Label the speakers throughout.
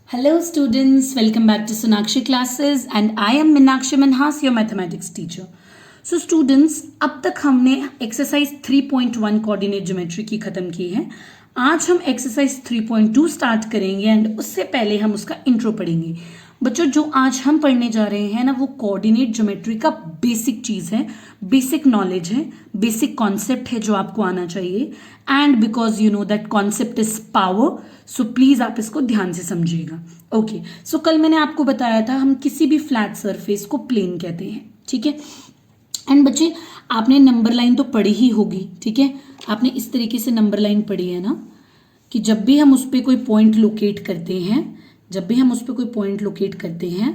Speaker 1: Hello students, welcome back to Sonakshi classes and I am Meenakshi Manhas, your mathematics teacher. So students, अब तक हमने exercise 3.1 coordinate geometry की खत्म की है. आज हम एक्सरसाइज 3.2 स्टार्ट करेंगे एंड उससे पहले हम उसका इंट्रो पढ़ेंगे. बच्चों, जो आज हम पढ़ने जा रहे हैं ना, वो कोऑर्डिनेट ज्योमेट्री का बेसिक चीज है, बेसिक नॉलेज है, बेसिक कॉन्सेप्ट है जो आपको आना चाहिए. And because you know that concept is power, so please आप इसको ध्यान से समझिएगा. ओके, सो कल मैंने आपको बताया था हम किसी भी फ्लैट सरफेस को प्लेन कहते हैं. ठीक है. एंड बच्चे, आपने नंबर लाइन तो पढ़ी ही होगी. ठीक है, आपने इस तरीके से नंबर लाइन पढ़ी है ना, कि जब भी हम उस पर कोई पॉइंट लोकेट करते हैं, जब भी हम उस पर कोई पॉइंट लोकेट करते हैं,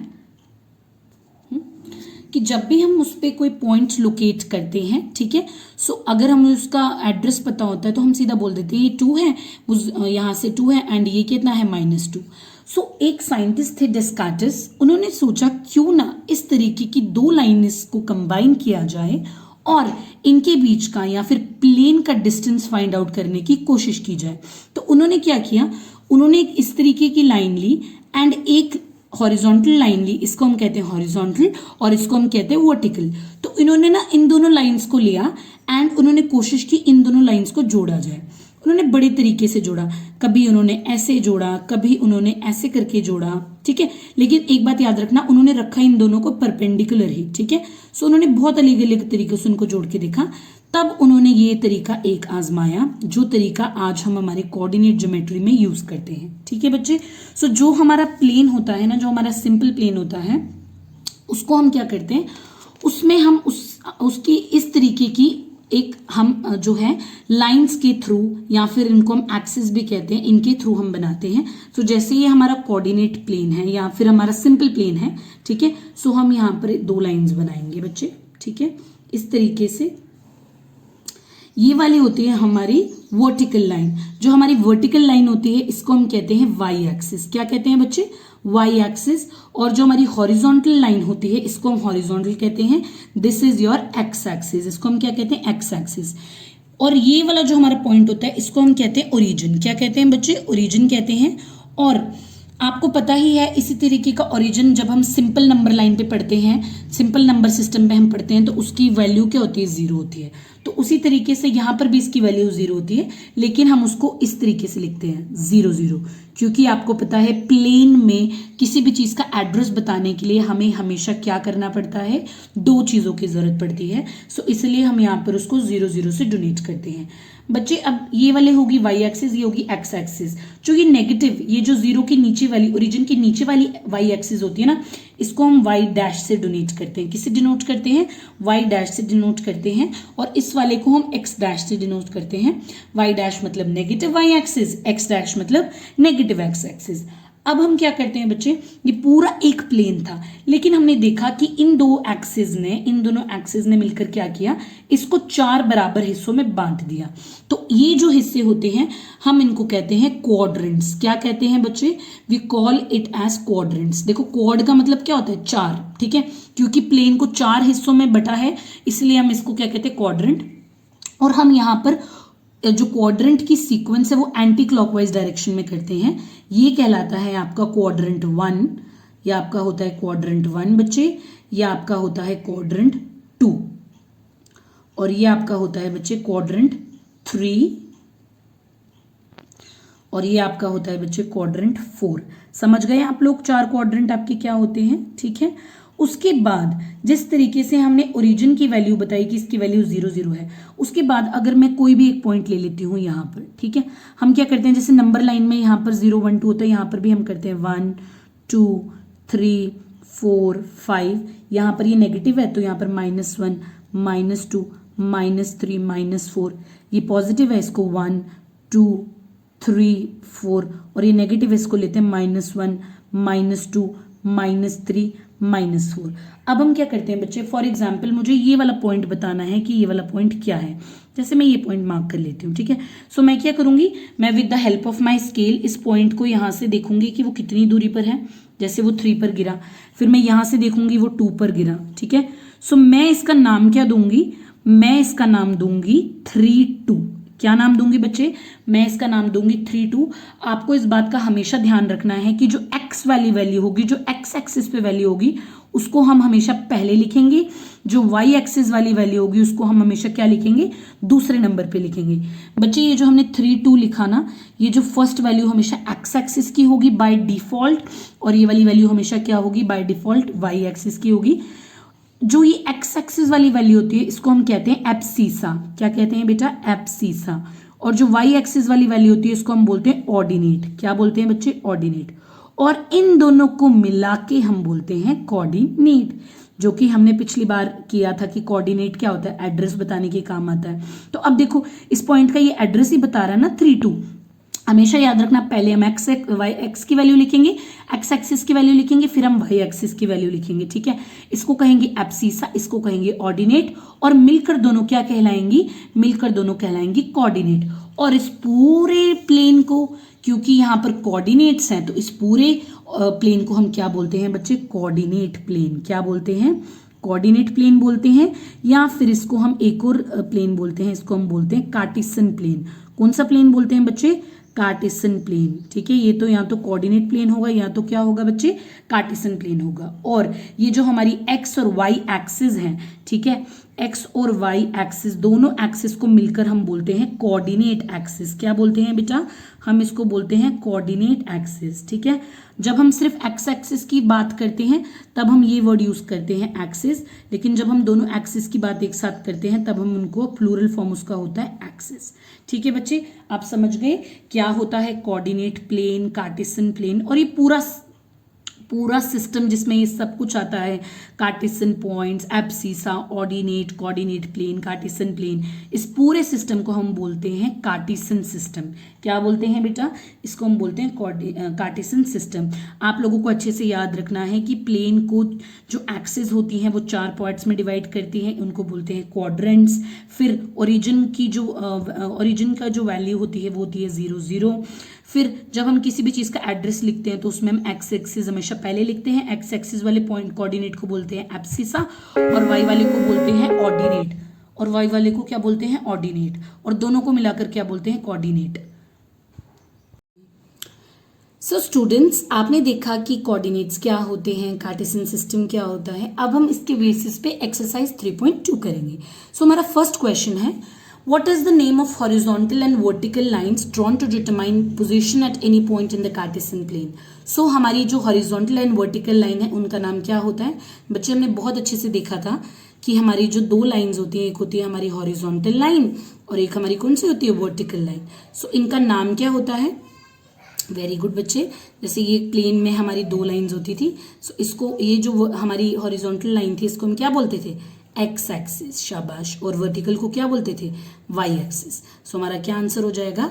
Speaker 1: कि जब भी हम उस पर कोई पॉइंट लोकेट करते हैं, ठीक है, सो अगर हमें उसका एड्रेस पता होता है तो हम सीधा बोल देते हैं ये 2 है, वो यहाँ से 2 है एंड ये कितना है -2. सो एक साइंटिस्ट थे डेस्कार्टेस, उन्होंने सोचा क्यों ना इस तरीके की दो लाइन्स को कंबाइन किया जाए और इनके बीच का या फिर प्लेन का डिस्टेंस फाइंड आउट करने की कोशिश की जाए. तो उन्होंने क्या किया, उन्होंने एक इस तरीके की लाइन ली एंड एक हॉरिजॉन्टल लाइन ली, इसको हम कहते हैं हॉरिजॉन्टल और इसको हम कहते हैं वर्टिकल. तो इन्होंने ना इन दोनों लाइंस को लिया एंड उन्होंने कोशिश की इन दोनों लाइंस को जोड़ा जाए. उन्होंने बड़े तरीके से जोड़ा, कभी उन्होंने ऐसे जोड़ा, कभी उन्होंने ऐसे करके जोड़ा. ठीक है, लेकिन एक बात याद रखना, उन्होंने रखा इन दोनों को परपेंडिकुलर ही. ठीक है, सो उन्होंने बहुत अलग अलग तरीके से उनको जोड़ के देखा. तब उन्होंने ये तरीका एक आजमाया, जो तरीका आज हम हमारे कोऑर्डिनेट ज्योमेट्री में यूज करते हैं. ठीक है बच्चे, सो जो हमारा प्लेन होता है ना, जो हमारा सिंपल प्लेन होता है, उसको हम क्या करते हैं, उसमें हम उसकी इस तरीके की एक हम जो है लाइंस के थ्रू या फिर इनको हम एक्सिस भी कहते हैं, इनके थ्रू हम बनाते हैं. तो जैसे ये हमारा कोऑर्डिनेट प्लेन है या फिर हमारा सिंपल प्लेन है, ठीक है, सो हम यहाँ पर दो लाइंस बनाएंगे बच्चे. ठीक है, इस तरीके से ये वाली होती है हमारी वर्टिकल लाइन. जो हमारी वर्टिकल लाइन होती है इसको हम कहते हैं वाई एक्सिस. क्या कहते हैं बच्चे, वाई एक्सिस. और जो हमारी हॉरिजॉन्टल लाइन होती है इसको हम हॉरिजॉन्टल कहते हैं. This is your x axis, इसको हम क्या कहते हैं, एक्स एक्सिस. और ये वाला जो हमारा पॉइंट होता है इसको हम कहते हैं ओरिजिन. क्या कहते हैं बच्चे, ओरिजिन कहते हैं. और आपको पता ही है इसी तरीके का ओरिजिन जब हम सिंपल नंबर लाइन पे पढ़ते हैं, सिंपल नंबर सिस्टम पे हम पढ़ते हैं, तो उसकी वैल्यू क्या होती है, 0 होती है. तो उसी तरीके से यहाँ पर भी इसकी वैल्यू 0 होती है, लेकिन हम उसको इस तरीके से लिखते हैं 0 0, क्योंकि आपको पता है प्लेन में किसी भी चीज का एड्रेस बताने के लिए हमें हमेशा क्या करना पड़ता है, दो चीजों की जरूरत पड़ती है. सो इसलिए हम यहाँ पर उसको 0 0 से डोनेट करते हैं. बच्चे, अब ये वाले होगी वाई एक्सिस, ये होगी एक्स एक्सिस. जो ये नेगेटिव, ये जो 0 की नीचे वाली, ओरिजिन की नीचे वाली वाई एक्सिस होती है ना, इसको हम वाई डैश से डोनेट करते हैं. किससे डिनोट करते हैं, वाई डैश से डिनोट करते हैं. और इस वाले को हम एक्स डैश से डिनोट करते हैं. वाई डैश मतलब negative y axis, x dash मतलब नेगेटिव एक्स एक्सिस. अब हम क्या करते हैं बच्चे, ये पूरा एक प्लेन था, लेकिन हमने देखा कि इन दोनों एक्सिस ने मिलकर क्या किया, इसको 4 बराबर हिस्सों में बांट दिया. तो ये जो हिस्से होते हैं हम इनको कहते हैं क्वाड्रेंट्स. क्या कहते हैं बच्चे, we call it as quadrants. देखो, क्वाड का मतलब क्या होता है, 4. ठीक है, क्योंकि प्लेन को 4 हिस्सों में बटा है, इसलिए हम इसको क्या कहते हैं, क्वाड्रेंट. और हम यहाँ पर जो क्वाड्रेंट की सीक्वेंस है वो एंटी क्लॉकवाइज डायरेक्शन में करते हैं. ये कहलाता है आपका क्वाड्रेंट 1, या आपका होता है क्वाड्रेंट 1 बच्चे, या आपका होता है क्वाड्रेंट 2, और ये आपका होता है बच्चे क्वाड्रेंट 3, और ये आपका होता है बच्चे क्वाड्रेंट 4. समझ गए आप लोग 4 क्वाड्रेंट आपके क्या होते हैं. ठीक है, उसके बाद जिस तरीके से हमने ओरिजिन की वैल्यू बताई कि इसकी वैल्यू 0 0 है, उसके बाद अगर मैं कोई भी एक पॉइंट ले लेती हूँ यहाँ पर, ठीक है, हम क्या करते हैं, जैसे नंबर लाइन में यहाँ पर 0 1 2 होता है, यहाँ पर भी हम करते हैं 1 2 3 4 5. यहाँ पर ये नेगेटिव है तो यहाँ पर -1 -2 -3 -4. ये पॉजिटिव है, इसको 1 2 3 4, और ये नेगेटिव है, इसको लेते हैं -1 -2 -3 -4. अब हम क्या करते हैं बच्चे, फॉर एग्जाम्पल मुझे ये वाला पॉइंट बताना है कि ये वाला पॉइंट क्या है. जैसे मैं ये पॉइंट मार्क कर लेती हूँ. ठीक है, सो मैं क्या करूंगी, मैं with the help of my scale इस पॉइंट को यहाँ से देखूंगी कि वो कितनी दूरी पर है. जैसे वो 3 पर गिरा, फिर मैं यहाँ से देखूंगी वो 2 पर गिरा. ठीक है, सो मैं इसका नाम क्या दूंगी, मैं इसका नाम दूंगी 3 2. क्या नाम दूंगी बच्चे? मैं इसका नाम दूंगी 3 2। आपको इस बात का हमेशा ध्यान रखना है कि जो x वाली वैल्यू होगी, जो x एक्सिस पे वैल्यू होगी, उसको हम हमेशा पहले लिखेंगे। जो y एक्सिस वाली वैल्यू होगी उसको हम हमेशा क्या लिखेंगे? दूसरे नंबर पे लिखेंगे। बच्चे ये जो हमने 3 2 लिखा ना, ये जो फर्स्ट वैल्यू हमेशा x एक्सिस की होगी बाय डिफॉल्ट, और ये वाली वैल्यू हमेशा क्या होगी? बाय डिफॉल्ट y एक्सिस की होगी। जो ये x एक्सिस वाली वैल्यू होती है इसको हम कहते हैं एब्सीसा। क्या कहते हैं बेटा? एब्सीसा। और जो y एक्सिस वाली वैल्यू होती है इसको हम बोलते हैं ऑर्डिनेट। क्या बोलते हैं बच्चे? ऑर्डिनेट। और इन दोनों को मिला के हम बोलते हैं कोऑर्डिनेट, जो कि हमने पिछली बार किया था कि कोऑर्डिनेट क्या होता है? एड्रेस बताने के काम आता है। तो अब देखो इस पॉइंट का ये एड्रेस ही बता रहा है ना 3 2। हमेशा याद रखना, पहले हम वाई एक्स की वैल्यू लिखेंगे, एक्स एक्सिस की वैल्यू लिखेंगे, फिर हम वाई एक्सिस की वैल्यू लिखेंगे। ठीक है, इसको कहेंगे एब्सीसा, इसको कहेंगे ऑर्डिनेट, और मिलकर दोनों क्या कहलाएंगी? मिलकर दोनों कहलाएंगी कोऑर्डिनेट। और इस पूरे प्लेन को, क्योंकि यहाँ पर कोऑर्डिनेट्स हैं, तो इस पूरे प्लेन को हम क्या बोलते हैं बच्चे? Coordinate plane. क्या बोलते हैं? कोऑर्डिनेट प्लेन बोलते हैं। या फिर इसको हम एक और प्लेन बोलते हैं, इसको हम बोलते हैं कार्टेशियन प्लेन। कौन सा प्लेन बोलते हैं बच्चे? Cartesian plane. ठीक है, ये तो या तो कोऑर्डिनेट प्लेन होगा या तो क्या होगा बच्चे? कार्टेशियन प्लेन होगा। और ये जो हमारी एक्स और वाई एक्सिस हैं, ठीक है, एक्स और वाई एक्सिस, दोनों एक्सिस को मिलकर हम बोलते हैं कोऑर्डिनेट एक्सिस। क्या बोलते हैं बेटा? हम इसको बोलते हैं कोऑर्डिनेट एक्सिस। ठीक है, जब हम सिर्फ एक्स एक्सिस की बात करते हैं तब हम ये वर्ड यूज करते हैं एक्सिस, लेकिन जब हम दोनों एक्सिस की बात एक साथ करते हैं तब हम उनको प्लूरल फॉर्म उसका होता है एक्सिस। ठीक है बच्चे, आप समझ गए क्या होता है कोऑर्डिनेट प्लेन, कार्टेशियन प्लेन, और ये पूरा सिस्टम जिसमें ये सब कुछ आता है, Cartesian points, abscissa, ordinate, coordinate plane, Cartesian plane, इस पूरे सिस्टम को हम बोलते हैं कार्टेशियन सिस्टम। क्या बोलते हैं बेटा? इसको हम बोलते हैं कार्टेशियन सिस्टम। आप लोगों को अच्छे से याद रखना है कि प्लेन को जो एक्सिस होती हैं वो 4 पार्ट्स में डिवाइड करती हैं, उनको बोलते हैं क्वाड्रेंट्स। फिर ओरिजिन का जो वैल्यू होती है वो होती है 0 0। फिर जब हम किसी भी चीज़ का एड्रेस लिखते हैं तो उसमें हम एक्स एक्सिस हमेशा पहले लिखते हैं। एक्स एक्सिस वाले पॉइंट कोऑर्डिनेट को बोलते हैं एब्सीसा, और वाई वाले को बोलते हैं ऑर्डिनेट, और वाई वाले को क्या बोलते हैं? ऑर्डिनेट, और दोनों को मिलाकर क्या बोलते हैं? कोऑर्डिनेट। सो स्टूडेंट्स, आपने देखा कि कोऑर्डिनेट्स क्या होते हैं, कार्टेशियन सिस्टम क्या होता है। अब हम इसके बेसिस पे एक्सरसाइज 3.2 करेंगे। सो हमारा फर्स्ट क्वेश्चन है, what is the name of horizontal and vertical lines drawn to determine position at any point in the Cartesian plane? So हमारी जो horizontal and vertical line है उनका नाम क्या होता है? बच्चे हमने बहुत अच्छे से देखा था कि हमारी जो 2 लाइंस होती हैं, एक होती है हमारी horizontal line और एक हमारी कौन सी होती है? vertical line। So इनका नाम क्या होता है? वेरी गुड बच्चे, जैसे ये प्लेन में हमारी 2 लाइंस होती थी, सो इसको, ये जो हमारी हॉरिजॉन्टल लाइन थी इसको हम क्या बोलते थे? एक्स एक्सिस, शाबाश। और वर्टिकल को क्या बोलते थे? Y axis. सो हमारा क्या आंसर हो जाएगा?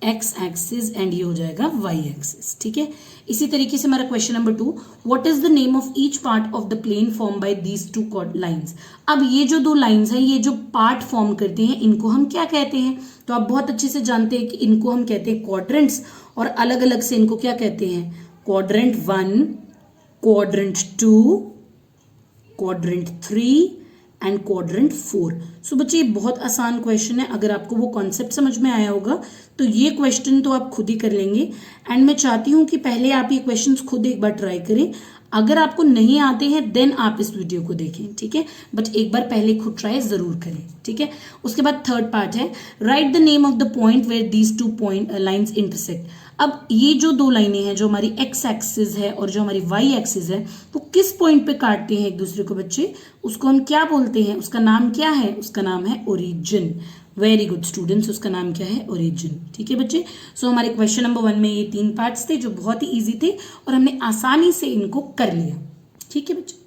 Speaker 1: एक्स एक्सिस, एंड ये हो जाएगा वाई एक्सिस। ठीक है, इसी तरीके से हमारा question number 2, what is the name of each part of the plane form by these 2 lines. अब ये जो 2 लाइंस हैं, ये जो पार्ट फॉर्म करते हैं इनको हम क्या कहते हैं? तो आप बहुत अच्छे से जानते हैं कि इनको हम कहते हैं क्वाड्रेंट्स, और अलग अलग से इनको क्या कहते हैं? Quadrant 1, quadrant 2, quadrant 3 and quadrant 4। सो बच्चे ये बहुत आसान क्वेश्चन है, अगर आपको वो कॉन्सेप्ट समझ में आया होगा तो ये क्वेश्चन तो आप खुद ही कर लेंगे। एंड मैं चाहती हूँ कि पहले आप ये क्वेश्चंस खुद एक बार ट्राई करें, अगर आपको नहीं आते हैं देन आप इस वीडियो को देखें। ठीक है, बट एक बार पहले खुद ट्राई जरूर करें। ठीक है, उसके बाद थर्ड पार्ट है, write the name of the point where these 2 lines intersect. अब ये जो 2 लाइनें हैं, जो हमारी एक्स एक्सिस है और जो हमारी वाई एक्सिस है, वो किस पॉइंट पे काटते हैं एक दूसरे को बच्चे? उसको हम क्या बोलते हैं? उसका नाम क्या है? उसका नाम है ओरिजिन। वेरी गुड स्टूडेंट्स, उसका नाम क्या है? ओरिजिन। ठीक है बच्चे, सो हमारे क्वेश्चन नंबर 1 में ये 3 पार्ट्स थे जो बहुत ही इजी थे और हमने आसानी से इनको कर लिया। ठीक है बच्चे,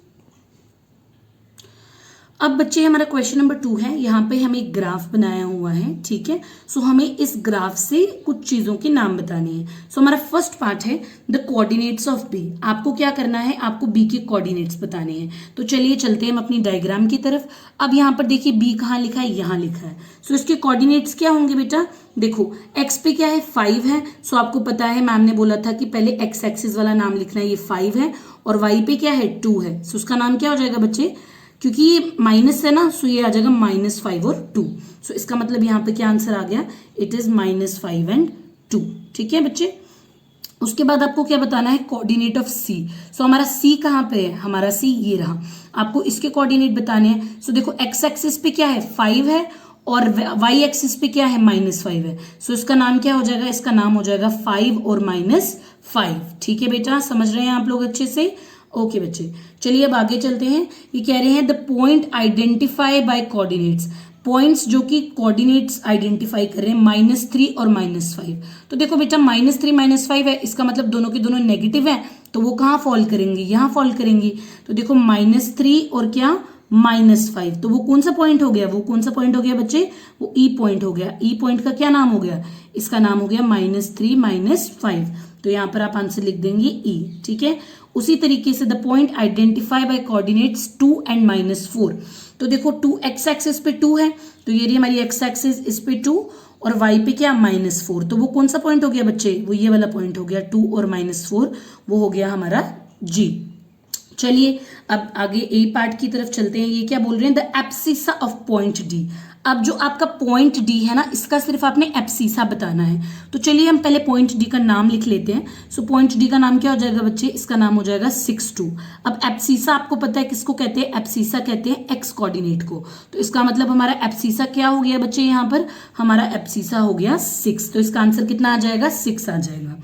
Speaker 1: अब बच्चे हमारा क्वेश्चन नंबर 2 है, यहाँ पे हमें एक ग्राफ बनाया हुआ है। ठीक है, सो हमें इस ग्राफ से कुछ चीजों के नाम बताने हैं। सो हमारा फर्स्ट पार्ट है द कोऑर्डिनेट्स ऑफ बी। आपको क्या करना है? आपको बी के कोऑर्डिनेट्स बताने हैं। तो चलिए चलते हैं हम अपनी डायग्राम की तरफ। अब यहाँ पर देखिए बी कहाँ लिखा है? यहाँ लिखा है। सो इसके कोऑर्डिनेट्स क्या होंगे बेटा? देखो एक्स पे क्या है? 5 है। सो आपको पता है, मैम ने बोला था कि पहले एक्स एक्सिस वाला नाम लिखना है, ये 5 है, और वाई पे क्या है? 2 है। सो उसका नाम क्या हो जाएगा बच्चे? क्योंकि ये माइनस है ना, सो ये आ जाएगा -5 और 2। सो इसका मतलब यहाँ पे क्या आंसर आ गया, इट इज -5 एंड 2। ठीक है बच्चे, उसके बाद आपको क्या बताना है, कोऑर्डिनेट ऑफ सी। सो हमारा सी कहाँ पे है, हमारा सी ये रहा, आपको इसके कोऑर्डिनेट बताने हैं। सो देखो एक्स एक्सिस पे क्या है 5 है और वाई एक्सिस पे क्या है -5 है। सो इसका नाम क्या हो जाएगा, इसका नाम हो जाएगा 5 और -5। ठीक है बेटा, समझ रहे हैं आप लोग अच्छे से। ओके बच्चे, चलिए अब आगे चलते हैं। ये कह रहे हैं the point identify bye coordinates, points जो कि कोऑर्डिनेट्स आइडेंटिफाई कर रहे हैं -3 और -5। तो देखो बेटा -3 -5 है, इसका मतलब दोनों के दोनों नेगेटिव है, तो वो कहाँ फॉल करेंगे, यहाँ फॉल करेंगे। तो देखो -3 और क्या -5, तो वो कौन सा पॉइंट हो गया, वो कौन सा पॉइंट हो गया बच्चे, वो ई पॉइंट हो गया। ई पॉइंट का क्या नाम हो गया, इसका नाम हो गया -3 -5। तो यहाँ पर आप आंसर लिख देंगे ई। ठीक है, उसी तरीके से the point identify bye coordinates 2 and -4। तो देखो 2 एक्स एक्सिस पे 2 है, तो ये रही हमारी एक्स एक्सिस, इस पे 2 और वाई पे क्या -4। तो वो कौन सा पॉइंट हो गया बच्चे, वो ये वाला पॉइंट हो गया 2 और -4, वो हो गया हमारा जी। चलिए अब आगे ए पार्ट की तरफ चलते हैं। ये क्या बोल रहे हैं, the abscissa of point D. अब जो आपका पॉइंट डी है ना, इसका सिर्फ आपने एब्सिसा बताना है। तो चलिए हम पहले पॉइंट डी का नाम लिख लेते हैं। सो पॉइंट डी का नाम क्या हो जाएगा बच्चे, इसका नाम हो जाएगा 6 2। अब एब्सिसा आपको पता है किसको कहते हैं, एब्सिसा कहते हैं एक्स कोऑर्डिनेट को। तो इसका मतलब हमारा एब्सिसा क्या हो गया बच्चे, यहाँ पर हमारा एब्सिसा हो गया 6। तो इसका आंसर कितना आ जाएगा, 6 आ जाएगा।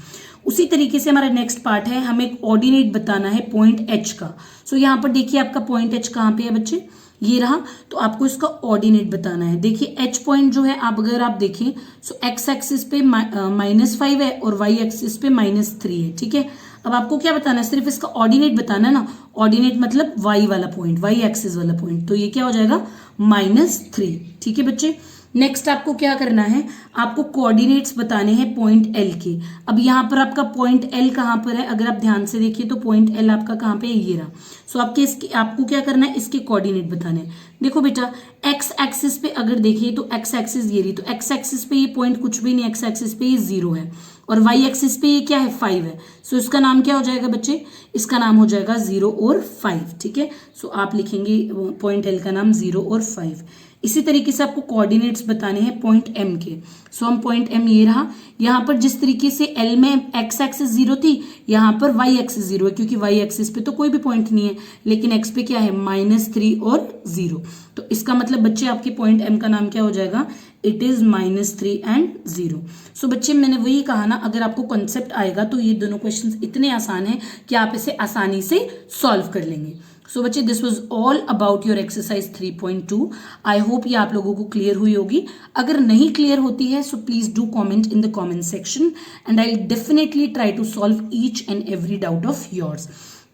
Speaker 1: उसी तरीके से हमारा नेक्स्ट पार्ट है, हमें एक ऑर्डिनेट बताना है पॉइंट एच का। सो यहाँ पर देखिए आपका पॉइंट एच कहाँ पे है बच्चे, ये रहा। तो आपको इसका ऑर्डिनेट बताना है। देखिए एच पॉइंट जो है, आप अगर आप देखें सो एक्स एक्सिस पे -5 है और वाई एक्सिस पे -3 है। ठीक है, अब आपको क्या बताना है, सिर्फ इसका ऑर्डिनेट बताना है ना। ऑर्डिनेट मतलब वाई वाला पॉइंट, वाई एक्सिस वाला पॉइंट। तो ये क्या हो जाएगा -3। ठीक है बच्चे, नेक्स्ट आपको क्या करना है, आपको कोऑर्डिनेट्स बताने हैं पॉइंट एल के। अब यहाँ पर आपका पॉइंट एल कहाँ पर है, अगर आप ध्यान से देखिए तो पॉइंट एल आपका कहाँ पे है, ये रहा। सो आपको क्या करना है, इसके कोऑर्डिनेट बताने हैं। देखो बेटा एक्स एक्सिस पे अगर देखिए तो एक्स एक्सिस ये रही, तो एक्स एक्सिस पे ये पॉइंट कुछ भी नहीं, एक्स एक्सिस पे ये 0 है और वाई एक्सिस पे ये क्या है 5 है। सो इसका नाम क्या हो जाएगा बच्चे, इसका नाम हो जाएगा 0 और 5। ठीक है, सो आप लिखेंगे पॉइंट एल का नाम 0 और 5। इसी तरीके से आपको कोऑर्डिनेट्स बताने हैं पॉइंट एम के। सो हम पॉइंट एम ये रहा, यहाँ पर जिस तरीके से एल में एक्स एक्सिस 0 थी, यहाँ पर वाई एक्सिस 0 है, क्योंकि वाई एक्सिस पे तो कोई भी पॉइंट नहीं है, लेकिन एक्स पे क्या है -3 और 0। तो इसका मतलब बच्चे आपके पॉइंट एम का नाम क्या हो जाएगा, इट इज -3 एंड 0। सो बच्चे मैंने वही कहा ना, अगर आपको कॉन्सेप्ट आएगा तो ये दोनों क्वेश्चंस इतने आसान हैं कि आप इसे आसानी से सॉल्व कर लेंगे। सो बच्चे this was all about your exercise 3.2। I hope ये आप लोगों को क्लियर हुई होगी। अगर नहीं क्लियर होती है so please do comment in the comment section and I definitely try to solve each and every doubt of yours.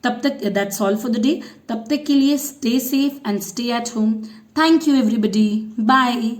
Speaker 1: तब तक that's all for the day. तब तक के लिए stay safe and stay at home. Thank you everybody, bye.